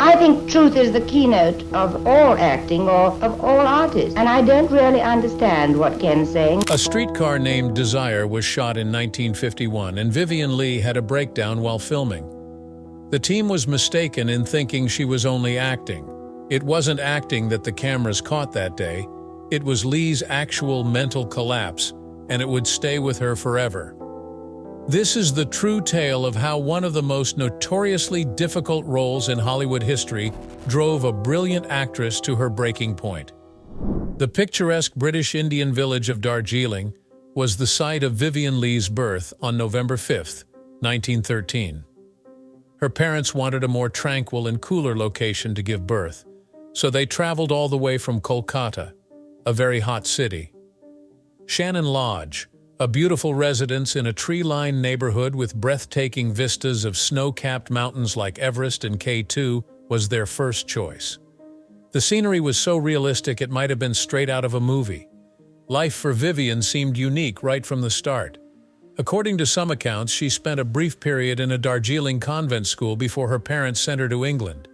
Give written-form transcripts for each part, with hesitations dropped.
I think truth is the keynote of all acting or of all artists, and I don't really understand what Ken's saying. A Streetcar Named Desire was shot in 1951, and Vivien Leigh had a breakdown while filming. The team was mistaken in thinking she was only acting. It wasn't acting that the cameras caught that day. It was Leigh's actual mental collapse, and it would stay with her forever. This is the true tale of how one of the most notoriously difficult roles in Hollywood history drove a brilliant actress to her breaking point. The picturesque British Indian village of Darjeeling was the site of Vivien Leigh's birth on November 5, 1913. Her parents wanted a more tranquil and cooler location to give birth, so they traveled all the way from Kolkata, a very hot city. Shannon Lodge, a beautiful residence in a tree-lined neighborhood with breathtaking vistas of snow-capped mountains like Everest and K2, was their first choice. The scenery was so realistic it might have been straight out of a movie. Life for Vivien seemed unique right from the start. According to some accounts, she spent a brief period in a Darjeeling convent school before her parents sent her to England.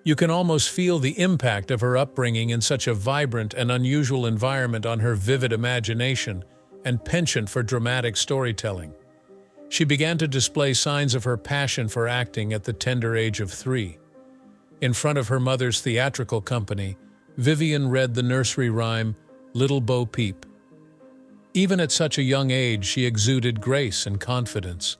You can almost feel the impact of her upbringing in such a vibrant and unusual environment on her vivid imagination and penchant for dramatic storytelling. She began to display signs of her passion for acting at the tender age of 3. In front of her mother's theatrical company, Vivien read the nursery rhyme, "Little Bo Peep." Even at such a young age, she exuded grace and confidence.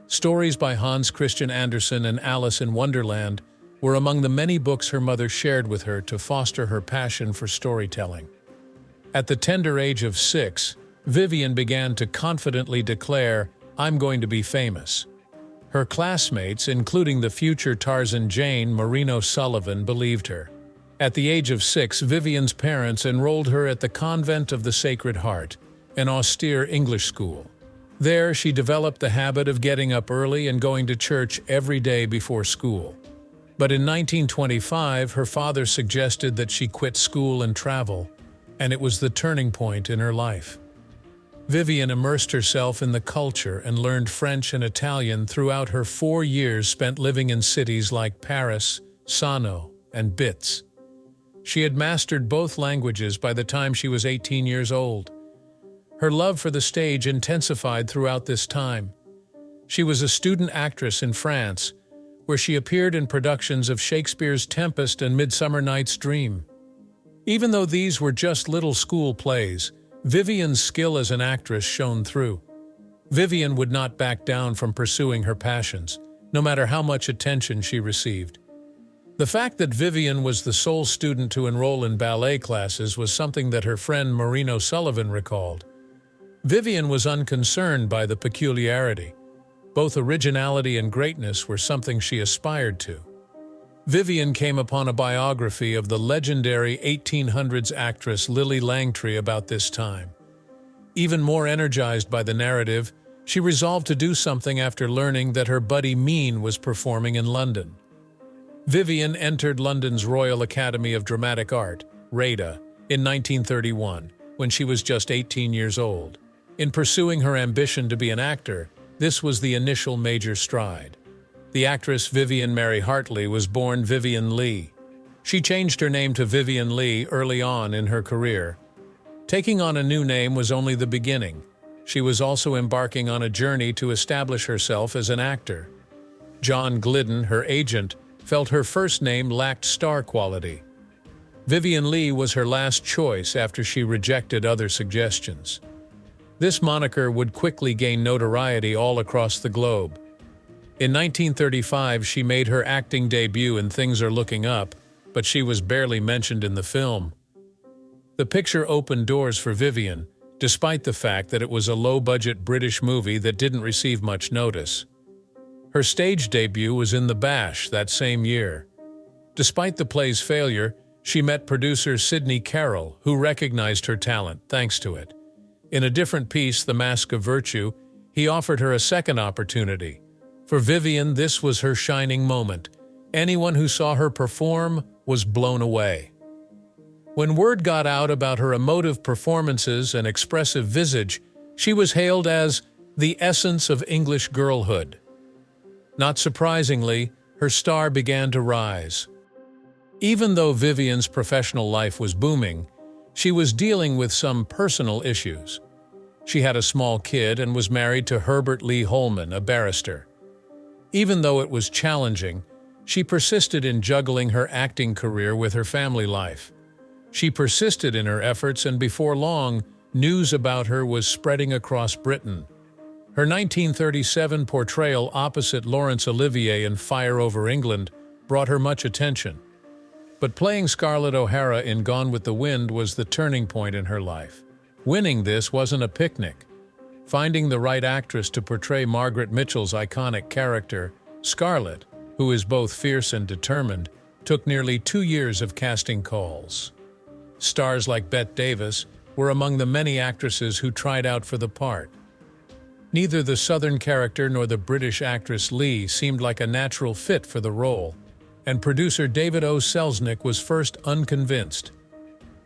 Stories by Hans Christian Andersen and Alice in Wonderland were among the many books her mother shared with her to foster her passion for storytelling. At the tender age of 6, Vivien began to confidently declare, "I'm going to be famous." Her classmates, including the future Tarzan Jane Marino Sullivan, believed her. At the age of 6, Vivien's parents enrolled her at the Convent of the Sacred Heart, an austere English school. There, she developed the habit of getting up early and going to church every day before school. But in 1925, her father suggested that she quit school and travel, and it was the turning point in her life. Vivien immersed herself in the culture and learned French and Italian throughout her 4 years spent living in cities like Paris, Sano, and Bitz. She had mastered both languages by the time she was 18 years old. Her love for the stage intensified throughout this time. She was a student actress in France, where she appeared in productions of Shakespeare's Tempest and Midsummer Night's Dream. Even though these were just little school plays, Vivien's skill as an actress shone through. Vivien would not back down from pursuing her passions, no matter how much attention she received. The fact that Vivien was the sole student to enroll in ballet classes was something that her friend Marino Sullivan recalled. Vivien was unconcerned by the peculiarity. Both originality and greatness were something she aspired to. Vivien came upon a biography of the legendary 1800s actress Lily Langtry about this time. Even more energized by the narrative, she resolved to do something after learning that her buddy Mean was performing in London. Vivien entered London's Royal Academy of Dramatic Art, RADA, in 1931, when she was just 18 years old. In pursuing her ambition to be an actor, this was the initial major stride. The actress Vivien Mary Hartley was born Vivien Leigh. She changed her name to Vivien Leigh early on in her career. Taking on a new name was only the beginning. She was also embarking on a journey to establish herself as an actor. John Glidden, her agent, felt her first name lacked star quality. Vivien Leigh was her last choice after she rejected other suggestions. This moniker would quickly gain notoriety all across the globe. In 1935, she made her acting debut in Things Are Looking Up, but she was barely mentioned in the film. The picture opened doors for Vivien, despite the fact that it was a low-budget British movie that didn't receive much notice. Her stage debut was in The Bash that same year. Despite the play's failure, she met producer Sidney Carroll, who recognized her talent thanks to it. In a different piece, The Mask of Virtue, he offered her a second opportunity. For Vivien, this was her shining moment. Anyone who saw her perform was blown away. When word got out about her emotive performances and expressive visage, she was hailed as the essence of English girlhood. Not surprisingly, her star began to rise. Even though Vivien's professional life was booming, she was dealing with some personal issues. She had a small kid and was married to Herbert Lee Holman, a barrister. Even though it was challenging, she persisted in juggling her acting career with her family life. She persisted in her efforts, and before long, news about her was spreading across Britain. Her 1937 portrayal opposite Laurence Olivier in Fire Over England brought her much attention. But playing Scarlett O'Hara in Gone with the Wind was the turning point in her life. Winning this wasn't a picnic. Finding the right actress to portray Margaret Mitchell's iconic character, Scarlett, who is both fierce and determined, took nearly 2 years of casting calls. Stars like Bette Davis were among the many actresses who tried out for the part. Neither the Southern character nor the British actress Leigh seemed like a natural fit for the role, and producer David O. Selznick was first unconvinced.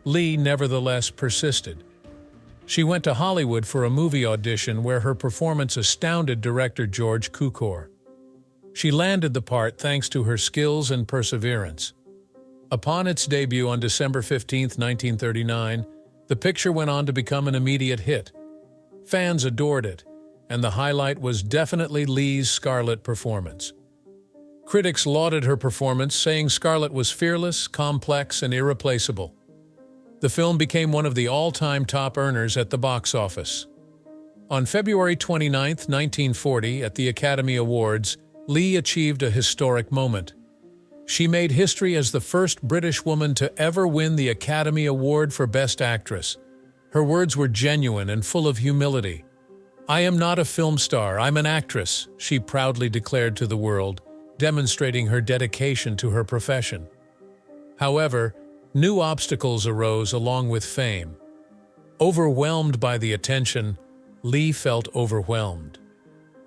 Leigh nevertheless persisted. She went to Hollywood for a movie audition where her performance astounded director George Cukor. She landed the part thanks to her skills and perseverance. Upon its debut on December 15, 1939, the picture went on to become an immediate hit. Fans adored it, and the highlight was definitely Leigh's Scarlett performance. Critics lauded her performance, saying Scarlett was fearless, complex, and irreplaceable. The film became one of the all-time top earners at the box office. On February 29, 1940, at the Academy Awards, Leigh achieved a historic moment. She made history as the first British woman to ever win the Academy Award for Best Actress. Her words were genuine and full of humility. "I am not a film star, I'm an actress," she proudly declared to the world, demonstrating her dedication to her profession. However, new obstacles arose along with fame. Overwhelmed by the attention, Leigh felt overwhelmed.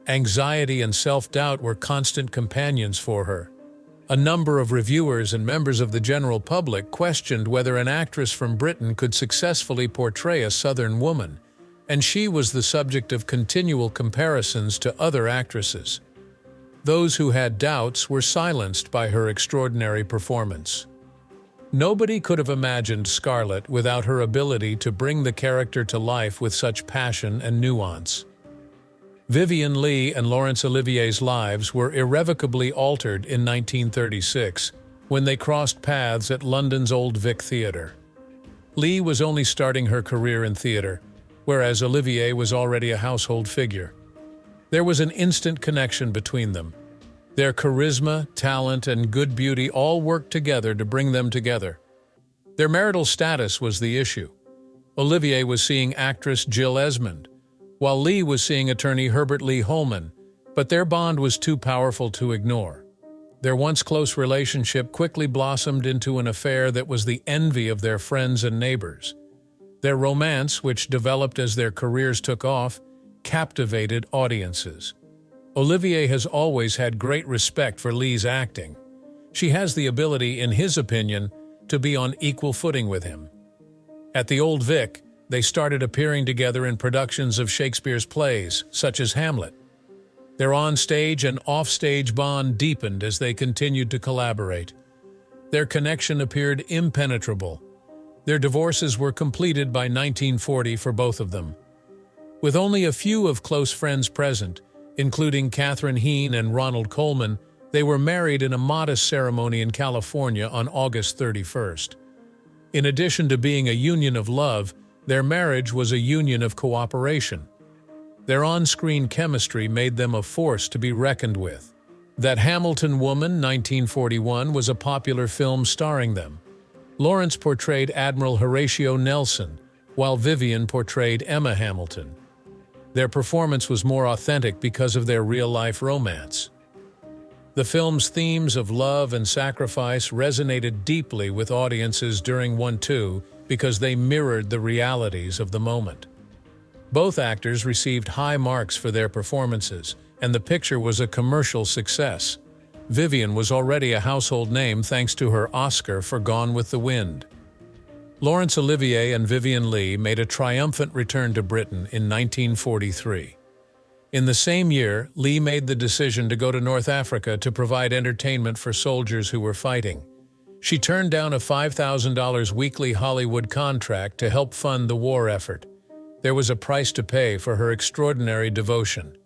Anxiety and self-doubt were constant companions for her. A number of reviewers and members of the general public questioned whether an actress from Britain could successfully portray a Southern woman, and she was the subject of continual comparisons to other actresses. Those who had doubts were silenced by her extraordinary performance. Nobody could have imagined Scarlett without her ability to bring the character to life with such passion and nuance. Vivien Leigh and Laurence Olivier's lives were irrevocably altered in 1936 when they crossed paths at London's Old Vic Theatre. Leigh was only starting her career in theatre, whereas Olivier was already a household figure. There was an instant connection between them. Their charisma, talent, and good beauty all worked together to bring them together. Their marital status was the issue. Olivier was seeing actress Jill Esmond, while Leigh was seeing attorney Herbert Lee Holman, but their bond was too powerful to ignore. Their once close relationship quickly blossomed into an affair that was the envy of their friends and neighbors. Their romance, which developed as their careers took off, captivated audiences. Olivier has always had great respect for Leigh's acting. She has the ability, in his opinion, to be on equal footing with him. At the Old Vic, they started appearing together in productions of Shakespeare's plays, such as Hamlet. Their on-stage and off-stage bond deepened as they continued to collaborate. Their connection appeared impenetrable. Their divorces were completed by 1940 for both of them. With only a few of close friends present, including Catherine Heen and Ronald Colman, they were married in a modest ceremony in California on August 31st. In addition to being a union of love, their marriage was a union of cooperation. Their on-screen chemistry made them a force to be reckoned with. That Hamilton Woman, 1941, was a popular film starring them. Laurence portrayed Admiral Horatio Nelson, while Vivien portrayed Emma Hamilton. Their performance was more authentic because of their real-life romance. The film's themes of love and sacrifice resonated deeply with audiences during 1/2 because they mirrored the realities of the moment. Both actors received high marks for their performances, and the picture was a commercial success. Vivien was already a household name thanks to her Oscar for Gone with the Wind. Laurence Olivier and Vivien Leigh made a triumphant return to Britain in 1943. In the same year, Leigh made the decision to go to North Africa to provide entertainment for soldiers who were fighting. She turned down a $5,000 weekly Hollywood contract to help fund the war effort. There was a price to pay for her extraordinary devotion.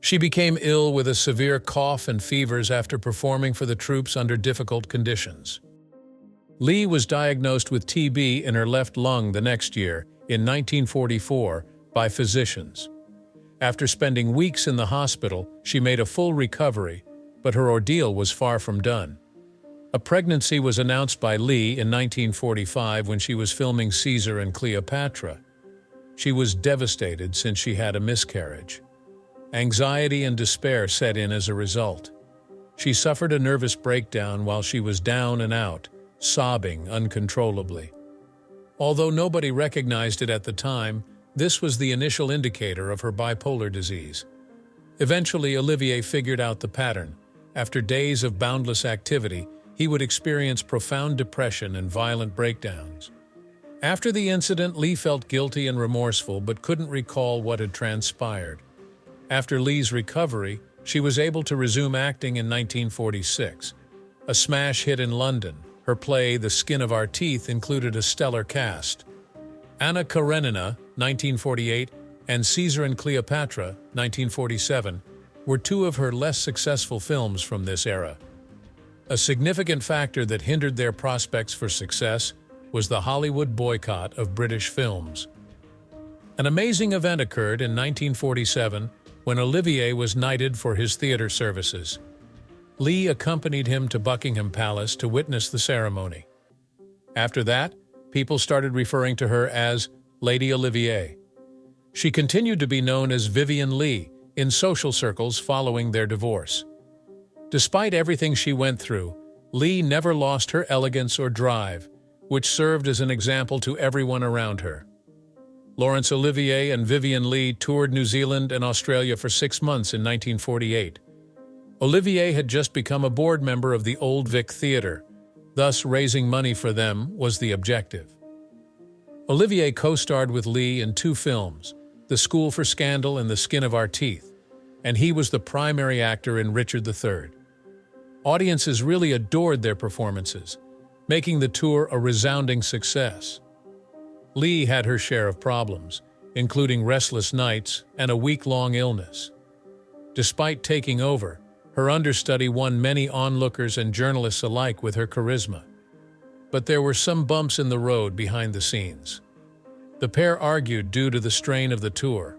She became ill with a severe cough and fevers after performing for the troops under difficult conditions. Leigh was diagnosed with TB in her left lung the next year, in 1944, by physicians. After spending weeks in the hospital, she made a full recovery, but her ordeal was far from done. A pregnancy was announced by Leigh in 1945 when she was filming Caesar and Cleopatra. She was devastated since she had a miscarriage. Anxiety and despair set in as a result. She suffered a nervous breakdown while she was down and out, sobbing uncontrollably. Although nobody recognized it at the time, this was the initial indicator of her bipolar disease. Eventually, Olivier figured out the pattern. After days of boundless activity, he would experience profound depression and violent breakdowns. After the incident, Leigh felt guilty and remorseful but couldn't recall what had transpired. After Leigh's recovery, she was able to resume acting in 1946. A smash hit in London, her play The Skin of Our Teeth included a stellar cast. Anna Karenina, 1948, and Caesar and Cleopatra, 1947, were two of her less successful films from this era. A significant factor that hindered their prospects for success was the Hollywood boycott of British films. An amazing event occurred in 1947 when Olivier was knighted for his theater services. Leigh accompanied him to Buckingham Palace to witness the ceremony. After that, people started referring to her as Lady Olivier. She continued to be known as Vivien Leigh in social circles following their divorce. Despite everything she went through, Leigh never lost her elegance or drive, which served as an example to everyone around her. Laurence Olivier and Vivien Leigh toured New Zealand and Australia for 6 months in 1948. Olivier had just become a board member of the Old Vic Theatre, thus raising money for them was the objective. Olivier co-starred with Leigh in 2 films, The School for Scandal and The Skin of Our Teeth, and he was the primary actor in Richard III. Audiences really adored their performances, making the tour a resounding success. Leigh had her share of problems, including restless nights and a week-long illness. Despite taking over, her understudy won many onlookers and journalists alike with her charisma. But there were some bumps in the road behind the scenes. The pair argued due to the strain of the tour.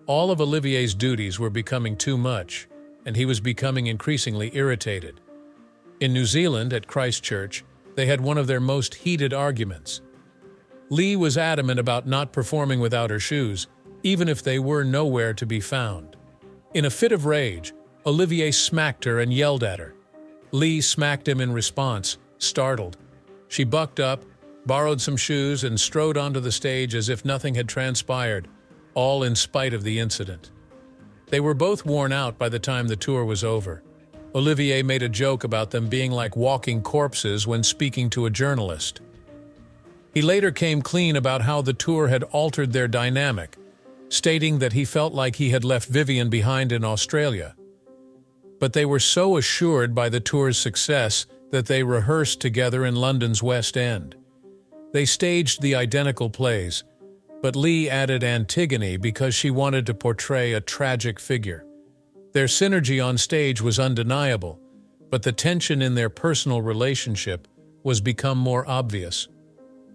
All of Olivier's duties were becoming too much, and he was becoming increasingly irritated. In New Zealand, at Christchurch, they had one of their most heated arguments. Leigh was adamant about not performing without her shoes, even if they were nowhere to be found. In a fit of rage, Olivier smacked her and yelled at her. Leigh smacked him in response, startled. She bucked up, borrowed some shoes, and strode onto the stage as if nothing had transpired, all in spite of the incident. They were both worn out by the time the tour was over. Olivier made a joke about them being like walking corpses when speaking to a journalist. He later came clean about how the tour had altered their dynamic, stating that he felt like he had left Vivien behind in Australia. But they were so assured by the tour's success that they rehearsed together in London's West End. They staged the identical plays, but Leigh added Antigone because she wanted to portray a tragic figure. Their synergy on stage was undeniable, but the tension in their personal relationship was become more obvious.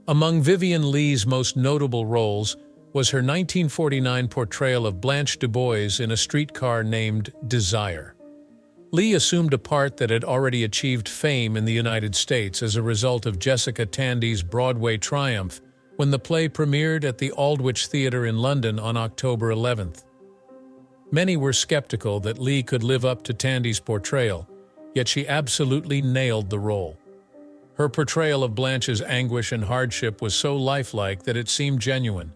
Among Vivien Leigh's most notable roles was her 1949 portrayal of Blanche Du Bois in A Streetcar Named Desire. Leigh assumed a part that had already achieved fame in the United States as a result of Jessica Tandy's Broadway triumph when the play premiered at the Aldwych Theatre in London on October 11th. Many were skeptical that Leigh could live up to Tandy's portrayal, yet she absolutely nailed the role. Her portrayal of Blanche's anguish and hardship was so lifelike that it seemed genuine.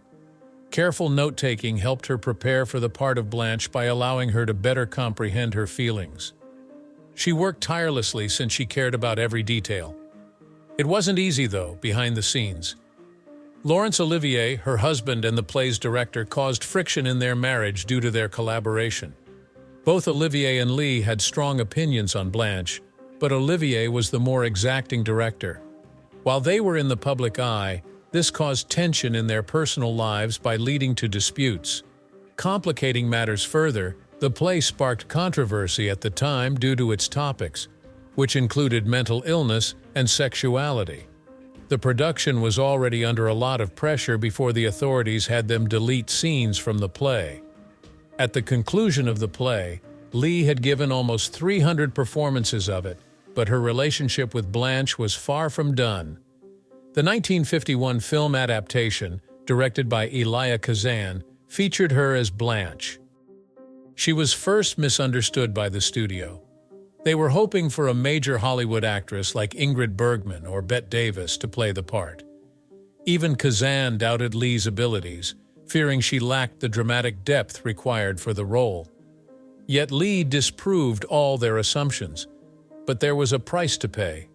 Careful note-taking helped her prepare for the part of Blanche by allowing her to better comprehend her feelings. She worked tirelessly since she cared about every detail. It wasn't easy, though, behind the scenes. Laurence Olivier, her husband and the play's director, caused friction in their marriage due to their collaboration. Both Olivier and Leigh had strong opinions on Blanche, but Olivier was the more exacting director. While they were in the public eye, this caused tension in their personal lives by leading to disputes. Complicating matters further, the play sparked controversy at the time due to its topics, which included mental illness and sexuality. The production was already under a lot of pressure before the authorities had them delete scenes from the play. At the conclusion of the play, Leigh had given almost 300 performances of it, but her relationship with Blanche was far from done. The 1951 film adaptation, directed by Elia Kazan, featured her as Blanche. She was first misunderstood by the studio. They were hoping for a major Hollywood actress like Ingrid Bergman or Bette Davis to play the part. Even Kazan doubted Leigh's abilities, fearing she lacked the dramatic depth required for the role. Yet Leigh disproved all their assumptions. But there was a price to pay.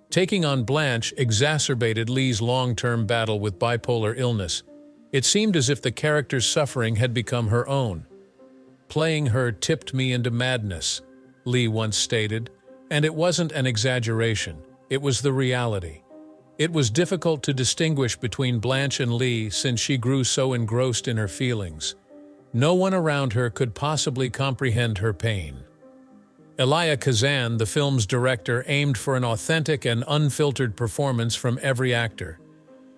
Taking on Blanche exacerbated Leigh's long-term battle with bipolar illness. It seemed as if the character's suffering had become her own. "Playing her tipped me into madness," Leigh once stated, and it wasn't an exaggeration, it was the reality. It was difficult to distinguish between Blanche and Leigh since she grew so engrossed in her feelings. No one around her could possibly comprehend her pain. Elia Kazan, the film's director, aimed for an authentic and unfiltered performance from every actor.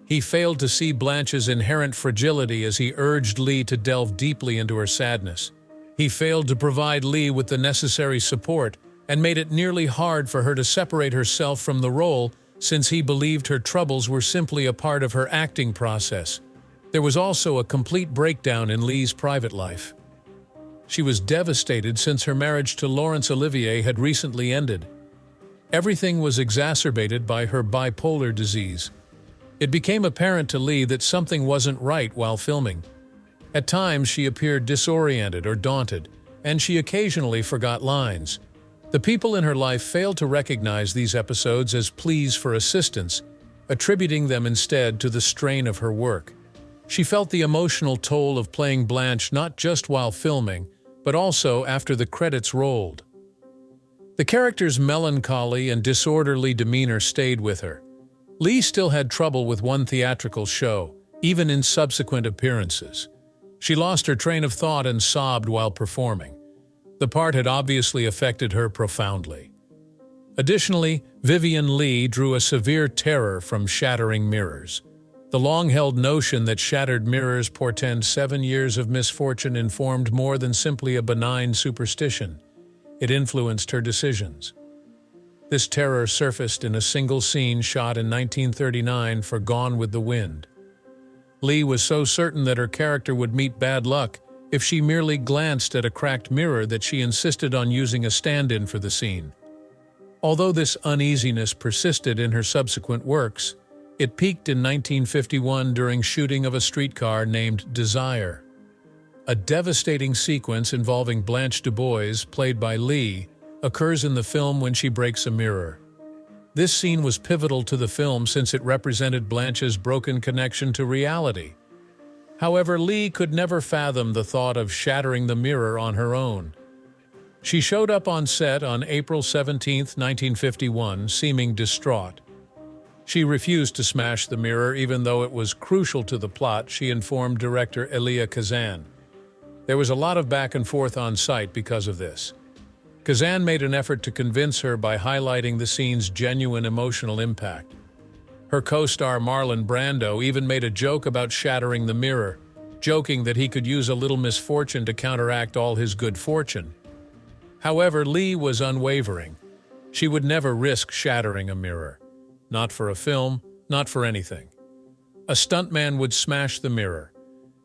He failed to see Blanche's inherent fragility as he urged Leigh to delve deeply into her sadness. He failed to provide Leigh with the necessary support and made it nearly hard for her to separate herself from the role, since he believed her troubles were simply a part of her acting process. There was also a complete breakdown in Leigh's private life. She was devastated since her marriage to Laurence Olivier had recently ended. Everything was exacerbated by her bipolar disease. It became apparent to Leigh that something wasn't right while filming. At times, she appeared disoriented or daunted, and she occasionally forgot lines. The people in her life failed to recognize these episodes as pleas for assistance, attributing them instead to the strain of her work. She felt the emotional toll of playing Blanche not just while filming, but also after the credits rolled. The character's melancholy and disorderly demeanor stayed with her. Leigh still had trouble with one theatrical show, even in subsequent appearances. She lost her train of thought and sobbed while performing. The part had obviously affected her profoundly. Additionally, Vivien Leigh drew a severe terror from Shattering Mirrors. The long-held notion that shattered mirrors portend 7 years of misfortune informed more than simply a benign superstition. It influenced her decisions. This terror surfaced in a single scene shot in 1939 for Gone with the Wind. Leigh was so certain that her character would meet bad luck if she merely glanced at a cracked mirror that she insisted on using a stand-in for the scene. Although this uneasiness persisted in her subsequent works, it peaked in 1951 during shooting of A Streetcar Named Desire. A devastating sequence involving Blanche DuBois, played by Leigh, occurs in the film when she breaks a mirror. This scene was pivotal to the film since it represented Blanche's broken connection to reality. However, Leigh could never fathom the thought of shattering the mirror on her own. She showed up on set on April 17, 1951, seeming distraught. She refused to smash the mirror even though it was crucial to the plot, she informed director Elia Kazan. There was a lot of back and forth on site because of this. Kazan made an effort to convince her by highlighting the scene's genuine emotional impact. Her co-star Marlon Brando even made a joke about shattering the mirror, joking that he could use a little misfortune to counteract all his good fortune. However, Leigh was unwavering. She would never risk shattering a mirror. Not for a film, not for anything. A stuntman would smash the mirror,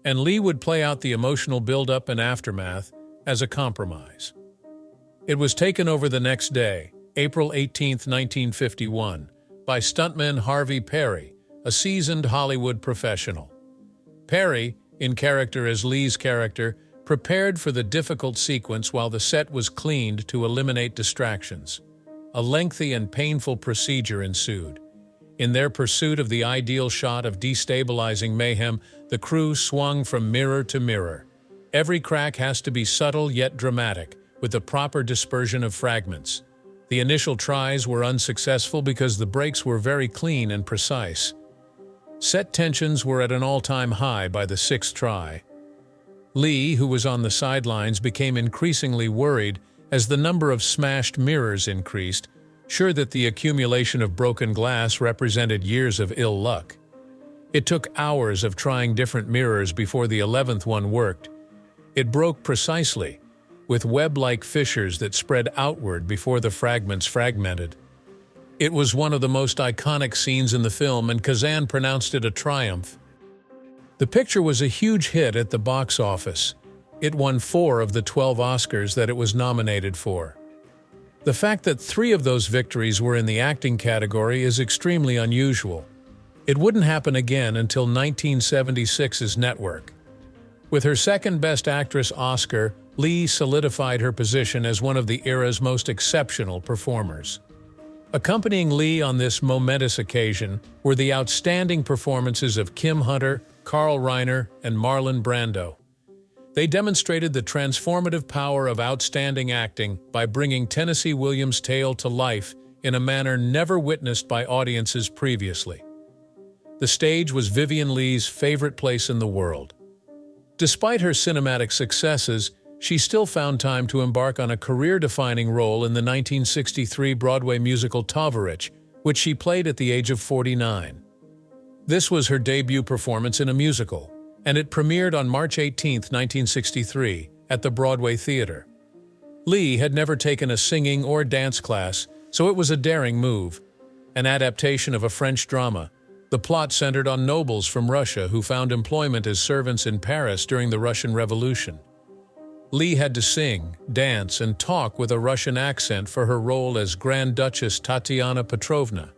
and Leigh would play out the emotional buildup and aftermath as a compromise. It was taken over the next day, April 18, 1951, by stuntman Harvey Perry, a seasoned Hollywood professional. Perry, in character as Leigh's character, prepared for the difficult sequence while the set was cleaned to eliminate distractions. A lengthy and painful procedure ensued. In their pursuit of the ideal shot of destabilizing mayhem, the crew swung from mirror to mirror. Every crack has to be subtle yet dramatic, with the proper dispersion of fragments. The initial tries were unsuccessful because the breaks were very clean and precise. Set tensions were at an all-time high by the sixth try. Leigh, who was on the sidelines, became increasingly worried as the number of smashed mirrors increased, sure that the accumulation of broken glass represented years of ill luck. It took hours of trying different mirrors before the 11th one worked. It broke precisely, with web-like fissures that spread outward before the fragments fragmented. It was one of the most iconic scenes in the film, and Kazan pronounced it a triumph. The picture was a huge hit at the box office. It won 4 of the 12 Oscars that it was nominated for. The fact that 3 of those victories were in the acting category is extremely unusual. It wouldn't happen again until 1976's Network. With her second Best Actress Oscar, Leigh solidified her position as one of the era's most exceptional performers. Accompanying Leigh on this momentous occasion were the outstanding performances of Kim Hunter, Carl Reiner, and Marlon Brando. They demonstrated the transformative power of outstanding acting by bringing Tennessee Williams' tale to life in a manner never witnessed by audiences previously. The stage was Vivien Leigh's favorite place in the world. Despite her cinematic successes, she still found time to embark on a career-defining role in the 1963 Broadway musical Tovarich, which she played at the age of 49. This was her debut performance in a musical, and it premiered on March 18, 1963, at the Broadway Theater. Leigh had never taken a singing or dance class, so it was a daring move. An adaptation of a French drama, the plot centered on nobles from Russia who found employment as servants in Paris during the Russian Revolution. Leigh had to sing, dance, and talk with a Russian accent for her role as Grand Duchess Tatiana Petrovna.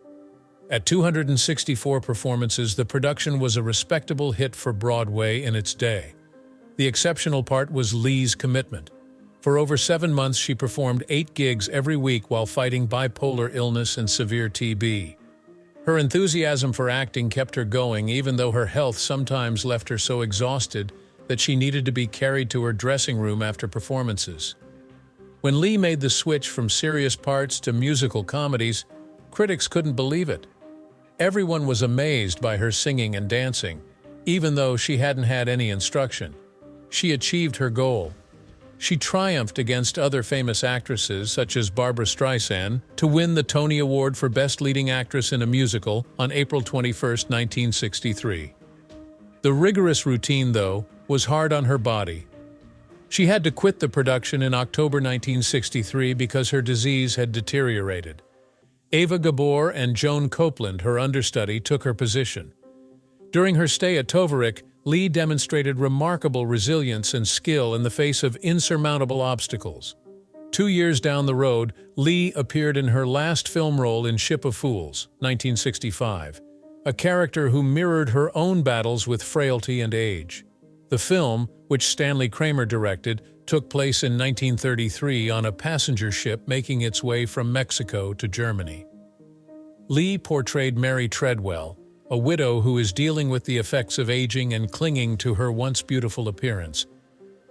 At 264 performances, the production was a respectable hit for Broadway in its day. The exceptional part was Leigh's commitment. For over 7 months, she performed 8 gigs every week while fighting bipolar illness and severe TB. Her enthusiasm for acting kept her going, even though her health sometimes left her so exhausted that she needed to be carried to her dressing room after performances. When Leigh made the switch from serious parts to musical comedies, critics couldn't believe it. Everyone was amazed by her singing and dancing, even though she hadn't had any instruction. She achieved her goal. She triumphed against other famous actresses, such as Barbra Streisand, to win the Tony Award for Best Leading Actress in a Musical on April 21, 1963. The rigorous routine, though, was hard on her body. She had to quit the production in October 1963 because her disease had deteriorated. Ava Gabor and Joan Copeland, her understudy, took her position. During her stay at Tovarich, Leigh demonstrated remarkable resilience and skill in the face of insurmountable obstacles. 2 years down the road, Leigh appeared in her last film role in Ship of Fools, 1965, a character who mirrored her own battles with frailty and age. The film, which Stanley Kramer directed, took place in 1933 on a passenger ship making its way from Mexico to Germany. Leigh portrayed Mary Treadwell, a widow who is dealing with the effects of aging and clinging to her once beautiful appearance.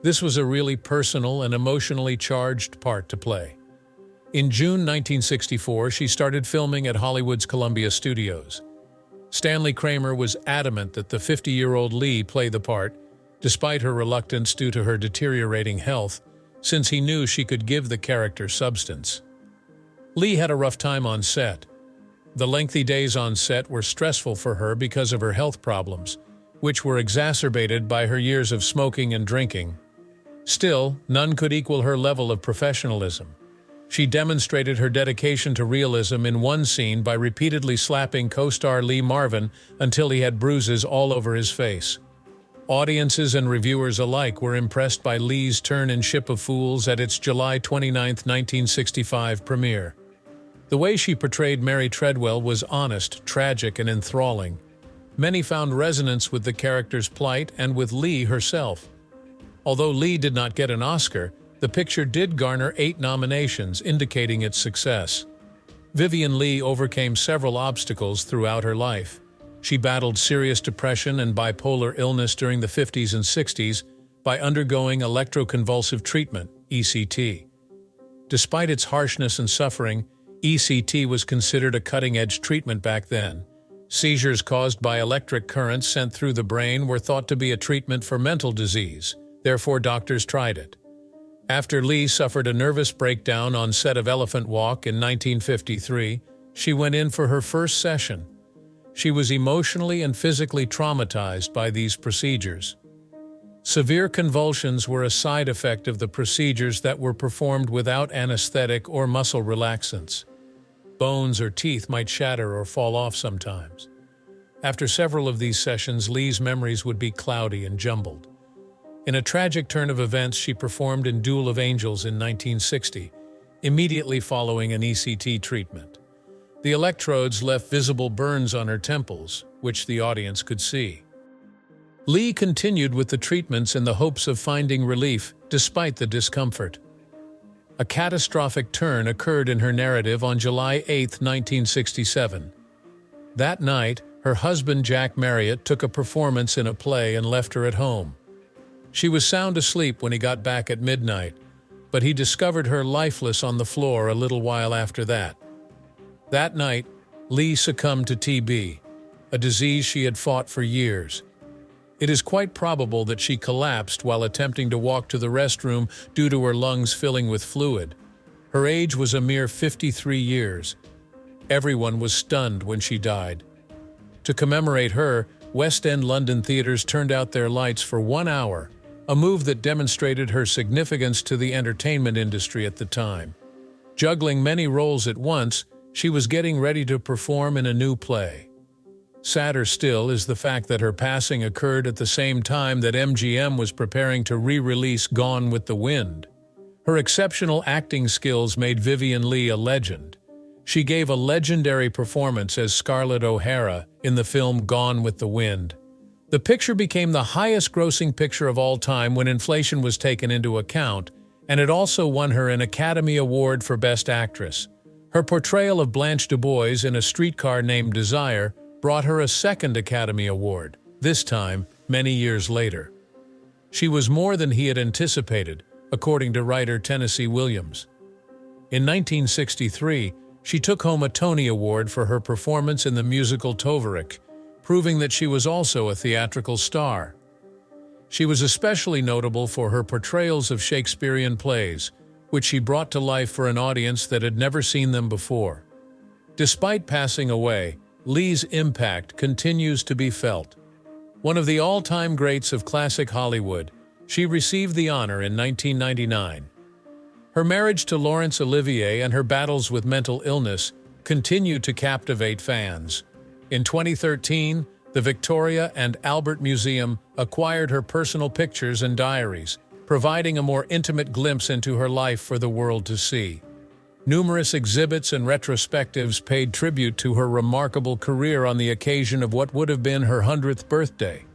This was a really personal and emotionally charged part to play. In June 1964, she started filming at Hollywood's Columbia Studios. Stanley Kramer was adamant that the 50-year-old Leigh play the part, despite her reluctance due to her deteriorating health, since he knew she could give the character substance. Leigh had a rough time on set. The lengthy days on set were stressful for her because of her health problems, which were exacerbated by her years of smoking and drinking. Still, none could equal her level of professionalism. She demonstrated her dedication to realism in one scene by repeatedly slapping co-star Lee Marvin until he had bruises all over his face. Audiences and reviewers alike were impressed by Leigh's turn in Ship of Fools at its July 29, 1965 premiere. The way she portrayed Mary Treadwell was honest, tragic, and enthralling. Many found resonance with the character's plight and with Leigh herself. Although Leigh did not get an Oscar, the picture did garner 8 nominations, indicating its success. Vivien Leigh overcame several obstacles throughout her life. She battled serious depression and bipolar illness during the 50s and 60s by undergoing electroconvulsive treatment, ECT. Despite its harshness and suffering, ECT was considered a cutting-edge treatment back then. Seizures caused by electric currents sent through the brain were thought to be a treatment for mental disease, therefore doctors tried it. After Leigh suffered a nervous breakdown on set of Elephant Walk in 1953, she went in for her first session. She was emotionally and physically traumatized by these procedures. Severe convulsions were a side effect of the procedures that were performed without anesthetic or muscle relaxants. Bones or teeth might shatter or fall off sometimes. After several of these sessions, Leigh's memories would be cloudy and jumbled. In a tragic turn of events, she performed in Duel of Angels in 1960, immediately following an ECT treatment. The electrodes left visible burns on her temples, which the audience could see. Leigh continued with the treatments in the hopes of finding relief, despite the discomfort. A catastrophic turn occurred in her narrative on July 8, 1967. That night, her husband Jack Marriott took a performance in a play and left her at home. She was sound asleep when he got back at midnight, but he discovered her lifeless on the floor a little while after that. That night, Leigh succumbed to TB, a disease she had fought for years. It is quite probable that she collapsed while attempting to walk to the restroom due to her lungs filling with fluid. Her age was a mere 53 years. Everyone was stunned when she died. To commemorate her, West End London theatres turned out their lights for 1 hour, a move that demonstrated her significance to the entertainment industry at the time. Juggling many roles at once, she was getting ready to perform in a new play. Sadder still is the fact that her passing occurred at the same time that MGM was preparing to re-release Gone with the Wind. Her exceptional acting skills made Vivien Leigh a legend. She gave a legendary performance as Scarlett O'Hara in the film Gone with the Wind. The picture became the highest-grossing picture of all time when inflation was taken into account, and it also won her an Academy Award for Best Actress. Her portrayal of Blanche Du Bois in A Streetcar Named Desire brought her a second Academy Award, this time many years later. She was more than he had anticipated, according to writer Tennessee Williams. In 1963, she took home a Tony Award for her performance in the musical Tovaric, proving that she was also a theatrical star. She was especially notable for her portrayals of Shakespearean plays, which she brought to life for an audience that had never seen them before. Despite passing away, Leigh's impact continues to be felt. One of the all-time greats of classic Hollywood, she received the honor in 1999. Her marriage to Laurence Olivier and her battles with mental illness continue to captivate fans. In 2013, the Victoria and Albert Museum acquired her personal pictures and diaries, providing a more intimate glimpse into her life for the world to see. Numerous exhibits and retrospectives paid tribute to her remarkable career on the occasion of what would have been her 100th birthday.